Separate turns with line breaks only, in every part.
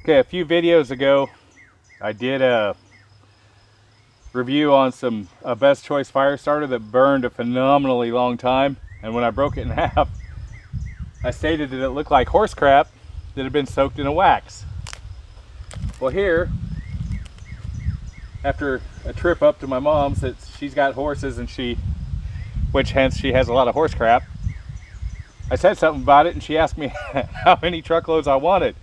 Okay, a few videos ago, I did a review on a Best Choice fire starter that burned a phenomenally long time. And when I broke it in half, I stated that it looked like horse crap that had been soaked in a wax. Well, here, after a trip up to my mom's, that she's got horses and which hence she has a lot of horse crap, I said something about it and she asked me how many truckloads I wanted.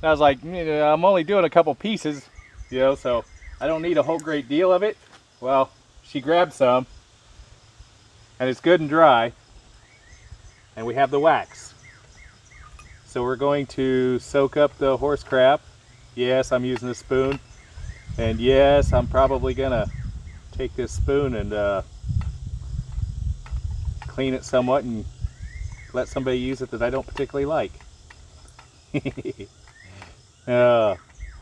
And I was like, I'm only doing a couple pieces, so I don't need a whole great deal of it. Well, she grabbed some, and it's good and dry, and we have the wax. So we're going to soak up the horse crap. Yes, I'm using a spoon, and yes, I'm probably gonna take this spoon and clean it somewhat and let somebody use it that I don't particularly like.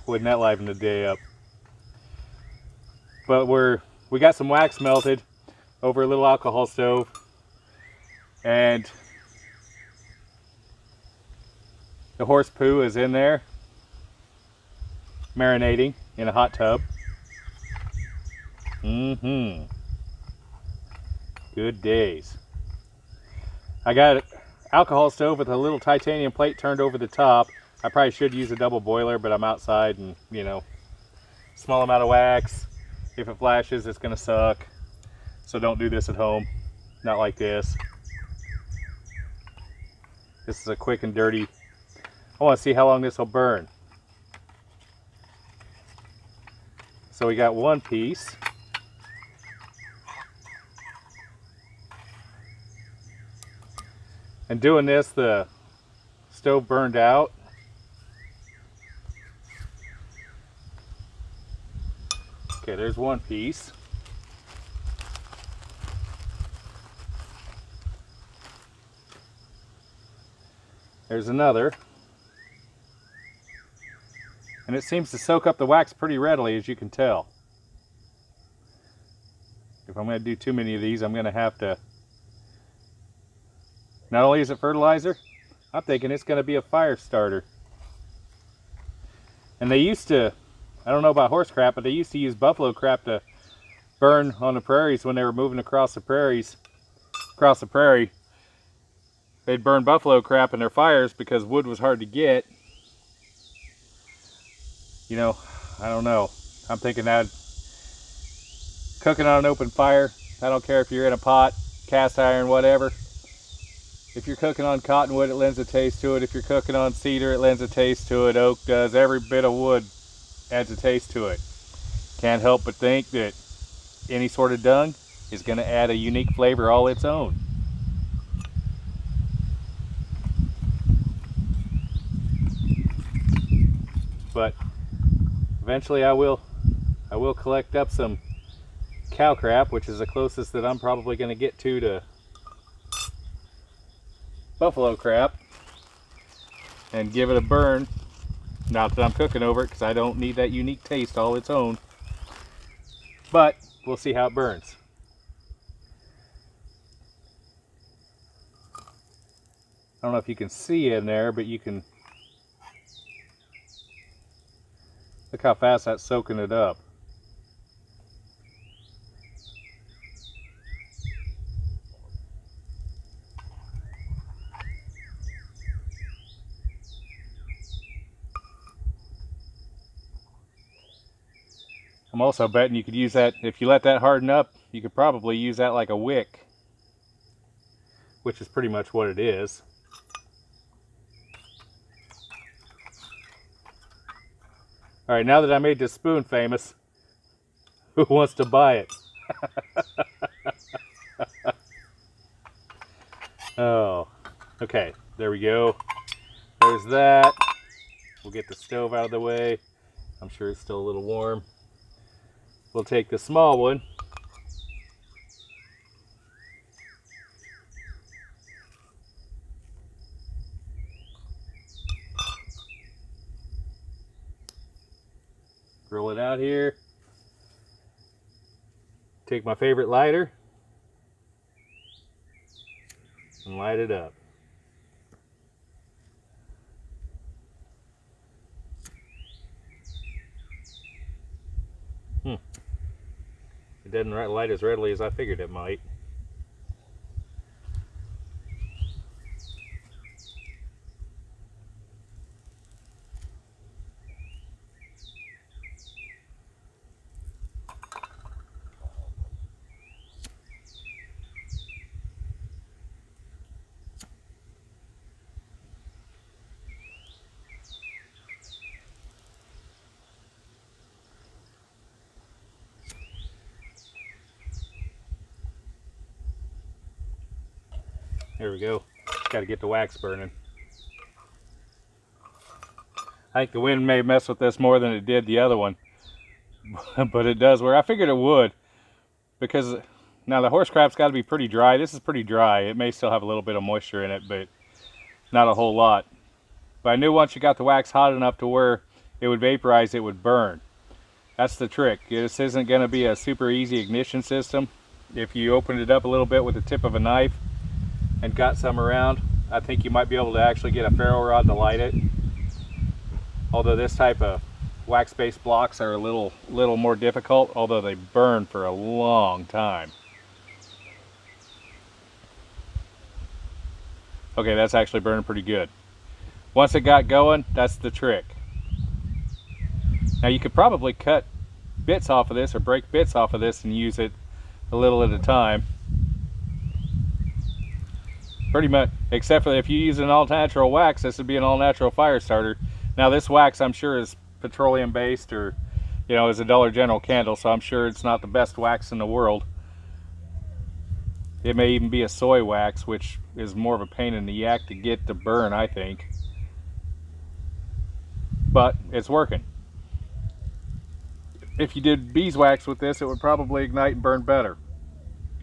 Wouldn't that liven the day up? But we got some wax melted over a little alcohol stove, and the horse poo is in there marinating in a hot tub. Good days. I got an alcohol stove with a little titanium plate turned over the top. I probably should use a double boiler, but I'm outside and, small amount of wax. If it flashes, it's gonna suck. So don't do this at home. Not like this. This is a quick and dirty. I want to see how long this will burn. So we got one piece. And doing this, the stove burned out. Okay, there's one piece. There's another. And it seems to soak up the wax pretty readily, as you can tell. If I'm going to do too many of these, I'm going to have to... Not only is it fertilizer, I'm thinking it's going to be a fire starter. And they used to, I don't know about horse crap, but they used to use buffalo crap to burn on the prairies when they were moving across the prairie. They'd burn buffalo crap in their fires because wood was hard to get. I don't know. I'm thinking that cooking on an open fire, I don't care if you're in a pot, cast iron, whatever. If you're cooking on cottonwood, it lends a taste to it. If you're cooking on cedar, it lends a taste to it. Oak does. Every bit of wood adds a taste to it. Can't help but think that any sort of dung is going to add a unique flavor all its own. But eventually I will collect up some cow crap, which is the closest that I'm probably going to get to buffalo crap, and give it a burn. Not that I'm cooking over it, because I don't need that unique taste all its own, but we'll see how it burns. I don't know if you can see in there, but you can look how fast that's soaking it up. I'm also betting you could use that, if you let that harden up, you could probably use that like a wick, which is pretty much what it is. All right, now that I made this spoon famous, who wants to buy it? Oh, okay, there we go. There's that. We'll get the stove out of the way. I'm sure it's still a little warm. We'll take the small one. Roll it out here. Take my favorite lighter and light it up. It doesn't light as readily as I figured it might. There we go. Got to get the wax burning. I think the wind may mess with this more than it did the other one, but it does work. I figured it would, because now the horse crap's got to be pretty dry. This is pretty dry. It may still have a little bit of moisture in it, but not a whole lot. But I knew once you got the wax hot enough to where it would vaporize, it would burn. That's the trick. This isn't going to be a super easy ignition system. If you opened it up a little bit with the tip of a knife and got some around, I think you might be able to actually get a ferro rod to light it. Although this type of wax-based blocks are a little more difficult, although they burn for a long time. Okay, that's actually burning pretty good. Once it got going, that's the trick. Now you could probably cut bits off of this or break bits off of this and use it a little at a time. Pretty much, except for if you use an all-natural wax, this would be an all-natural fire starter. Now this wax, I'm sure, is petroleum based, or is a Dollar General candle, so I'm sure it's not the best wax in the world. It may even be a soy wax, which is more of a pain in the yak to get to burn, I think. But it's working. If you did beeswax with this, it would probably ignite and burn better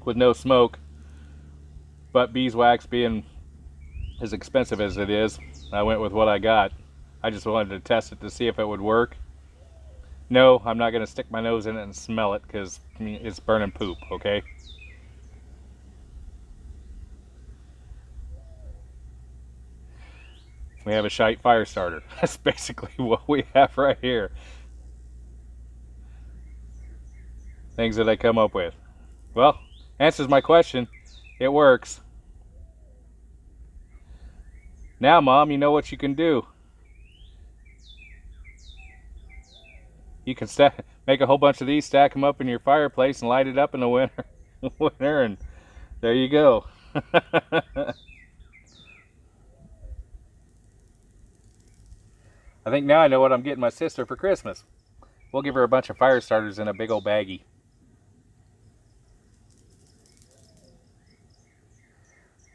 with no smoke. But beeswax being as expensive as it is, I went with what I got. I just wanted to test it to see if it would work. No, I'm not going to stick my nose in it and smell it, because it's burning poop, okay? We have a shite fire starter. That's basically what we have right here. Things that I come up with. Well, answers my question. It works. Now, Mom, you know what you can do. You can make a whole bunch of these, stack them up in your fireplace, and light it up in the winter, and there you go. I think now I know what I'm getting my sister for Christmas. We'll give her a bunch of fire starters in a big old baggie.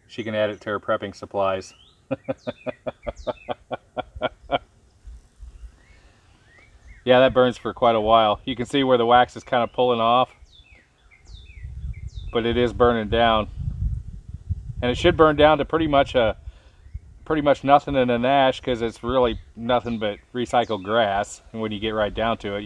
She can add it to her prepping supplies. Yeah, that burns for quite a while. You can see where the wax is kind of pulling off, but it is burning down, and it should burn down to pretty much nothing in an ash, because it's really nothing but recycled grass. And when you get right down to it,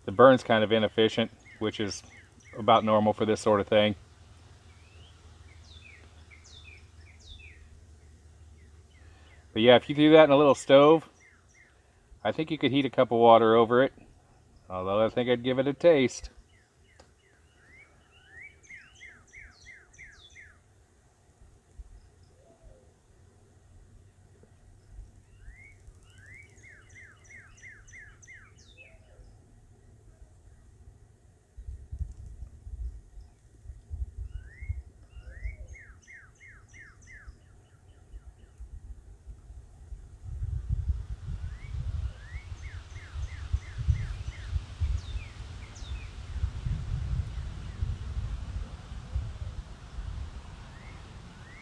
The burn's kind of inefficient, which is about normal for this sort of thing. But yeah, if you threw that in a little stove, I think you could heat a cup of water over it. Although I think I'd give it a taste.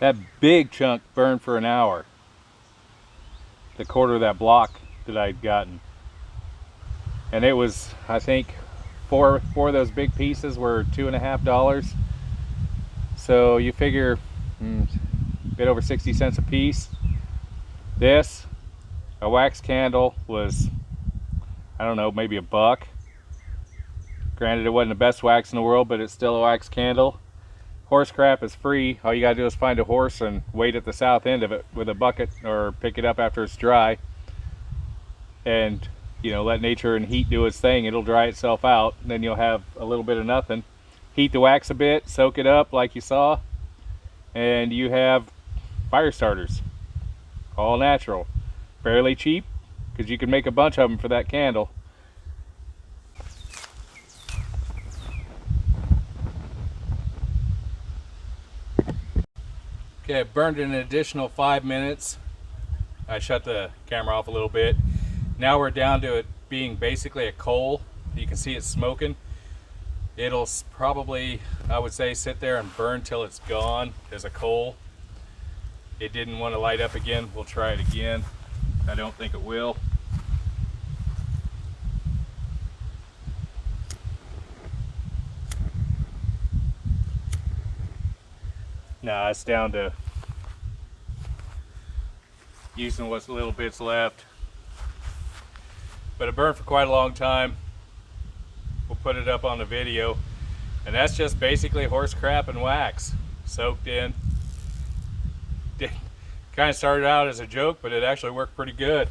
That big chunk burned for an hour. The quarter of that block that I'd gotten. And it was, I think, four of those big pieces were $2.50. So you figure a bit over 60 cents a piece. This, a wax candle, was, I don't know, maybe $1. Granted, it wasn't the best wax in the world, but it's still a wax candle. Horse crap is free. All you gotta do is find a horse and wait at the south end of it with a bucket, or pick it up after it's dry, and you know, let nature and heat do its thing. It'll dry itself out, and then you'll have a little bit of nothing. Heat the wax a bit, soak it up like you saw, and you have fire starters, all natural, fairly cheap, because you can make a bunch of them for that candle. Okay, it burned an additional 5 minutes. I shut the camera off a little bit. Now we're down to it being basically a coal. You can see it smoking. It'll probably, I would say, sit there and burn till it's gone as a coal. It didn't want to light up again. We'll try it again. I don't think it will. Nah, it's down to using what's little bits left. But it burned for quite a long time. We'll put it up on the video. And that's just basically horse crap and wax soaked in. Kind of started out as a joke, but it actually worked pretty good.